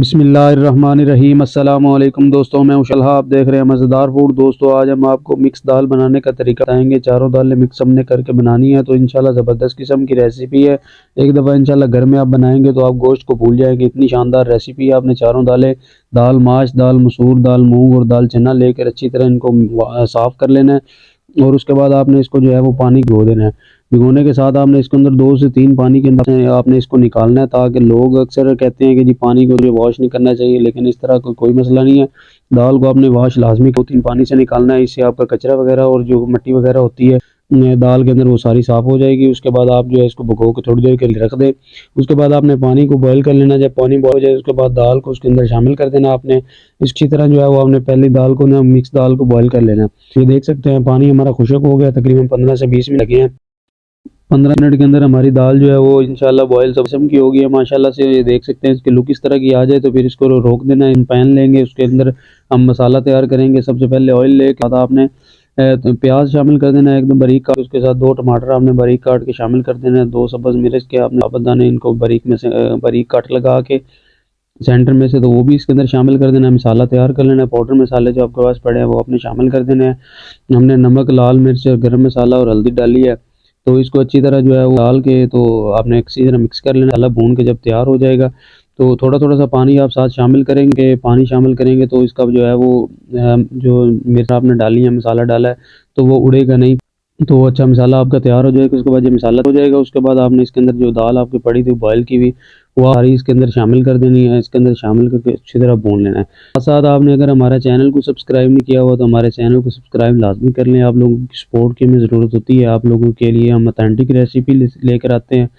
बिस्मिल्लाहिर्रहमानिर्रहीम। अस्सलाम वालेकुम दोस्तों, मैं उशल, आप देख रहे हैं मज़ेदार फूड। दोस्तों आज हम आपको मिक्स दाल बनाने का तरीका बताएंगे। चारों दालें मिक्स हमने करके बनानी है, तो इंशाल्लाह ज़बरदस्त किस्म की रेसिपी है। एक दफ़ा इंशाल्लाह घर में आप बनाएंगे तो आप गोश्त को भूल जाएंगे, इतनी शानदार रेसिपी है। आपने चारों दालें, दाल माश, दाल मसूर, दाल मूंग और दाल चना लेकर अच्छी तरह इनको साफ़ कर लेना है। और उसके बाद आपने इसको जो है वो पानी भिगो देना है। भिगोने के साथ आपने इसके अंदर 2 से 3 पानी के अंदर आपने इसको निकालना है, ताकि लोग अक्सर कहते हैं कि जी पानी को जो वॉश नहीं करना चाहिए, लेकिन इस तरह कोई मसला नहीं है। दाल को आपने वॉश लाजमी 2-3 पानी से निकालना है। इससे आपका कचरा वगैरह और जो मिट्टी वगैरह होती है दाल के अंदर, वो सारी साफ़ हो जाएगी। उसके बाद आप जो है इसको भिगो के थोड़ी देर के लिए रख दें। उसके बाद आपने पानी को बॉयल कर लेना। जब पानी बॉयल हो जाए उसके बाद दाल को उसके अंदर शामिल कर देना आपने। अच्छी तरह जो है वो आपने पहले दाल को ना मिक्स दाल को बॉयल कर लेना। ये देख सकते हैं पानी हमारा खुशक हो गया, तकरीबन 15 से 20 मिनट लगे हैं। 15 मिनट के अंदर हमारी दाल जो है वो इंशाल्लाह बॉयल सब किस्म की हो गई है माशाल्लाह से। ये देख सकते हैं इसकी लुक इस तरह की आ जाए तो फिर इसको रोक देना है। पैन लेंगे, उसके अंदर हम मसाला तैयार करेंगे। सबसे पहले ऑयल लेके बाद आपने तो प्याज शामिल कर देना है एकदम बारीक काट। उसके साथ 2 टमाटर आपने बारीक काट के शामिल कर देना है। 2 सब्ज़ मिर्च के आपने साबुत दाने इनको बारीक में से बारीक काट लगा के सेंटर में से, तो वो भी इसके अंदर शामिल कर देना है। मसाला तैयार कर लेना है। पाउडर मसाले जो आपके पास पड़े हैं वो आपने शामिल कर देने हैं। हमने नमक, लाल मिर्च और गरम मसाला और हल्दी डाली है। तो इसको अच्छी तरह जो है वो डाल के तो आपने इसी तरह मिक्स कर लेना। मसाला भून के जब तैयार हो जाएगा तो थोड़ा थोड़ा सा पानी आप साथ शामिल करेंगे। पानी शामिल करेंगे तो इसका जो है वो जो मिर्च आपने डाली है, मसाला डाला है, तो वो उड़ेगा नहीं। तो अच्छा मसाला आपका तैयार हो जाएगा। उसके बाद जब मसाला हो जाएगा उसके बाद आपने इसके अंदर जो दाल आपकी पड़ी थी बॉयल की हुई, वो सारी इसके अंदर शामिल कर देनी है। इसके अंदर शामिल करके अच्छी तरह भून लेना है। साथ साथ आपने अगर हमारे चैनल को सब्सक्राइब नहीं किया हुआ तो हमारे चैनल को सब्सक्राइब लाजमी कर लें। आप लोगों की सपोर्ट की हमें ज़रूरत होती है। आप लोगों के लिए हम ऑथेंटिक रेसिपी लेकर आते हैं।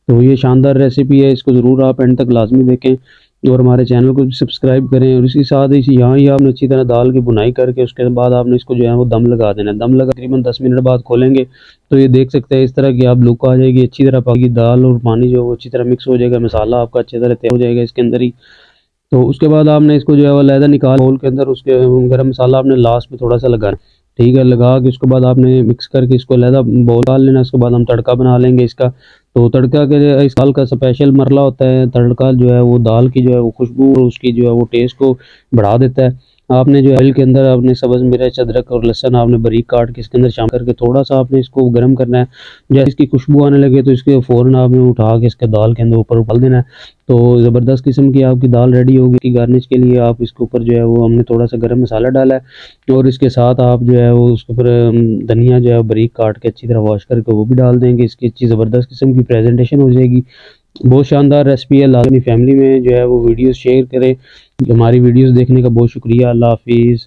तो ये शानदार रेसिपी है, इसको ज़रूर आप एंड तक लाजमी देखें और हमारे चैनल को भी सब्सक्राइब करें। और इसी साथ ही यहाँ ही आपने अच्छी तरह दाल की बुनाई करके उसके बाद आपने इसको जो है वो दम लगा देना है। दम लगा तकरीबन 10 मिनट बाद खोलेंगे तो ये देख सकते हैं इस तरह की आप लुक आ जाएगी। अच्छी तरह पकेगी दाल और पानी जो है वो अच्छी तरह मिक्स हो जाएगा। मसाला आपका अच्छी तरह तैयार हो जाएगा इसके अंदर ही। तो उसके बाद आपने इसको जो है वो अलहदा निकाल बोल के अंदर उसके गरम मसाला आपने लास्ट में थोड़ा सा लगाना। ठीक है, लगा के उसके बाद आपने मिक्स करके इसको अलहदा बोल डाल लेना। उसके बाद हम तड़का बना लेंगे इसका। तो तड़का के लिए इस दाल का स्पेशल मरला होता है। तड़का जो है वो दाल की जो है वो खुशबू और उसकी जो है वो टेस्ट को बढ़ा देता है। आपने जो ऑयल के अंदर आपने सब्ज़ मिर्च, अदरक और लहसुन आपने बारीक काट के इसके अंदर शामिल करके थोड़ा सा आपने इसको गर्म करना है। जब इसकी खुशबू आने लगे तो इसके फ़ौरन आपने उठा के इसके दाल के अंदर ऊपर उबाल देना है। तो ज़बरदस्त किस्म की आपकी दाल रेडी होगी। कि गार्निश के लिए आप इसके ऊपर जो है वो हमने थोड़ा सा गरम मसाला डाला है और इसके साथ आप जो है वो उसके ऊपर धनिया जो है बारीक काट के अच्छी तरह वॉश करके वो भी डाल देंगे। इसकी अच्छी ज़बरदस्त किस्म की प्रेजेंटेशन हो जाएगी। बहुत शानदार रेसिपी है। लाजमी फैमिली में जो है वो वीडियोस शेयर करें। हमारी वीडियोस देखने का बहुत शुक्रिया। अल्लाह हाफिज़।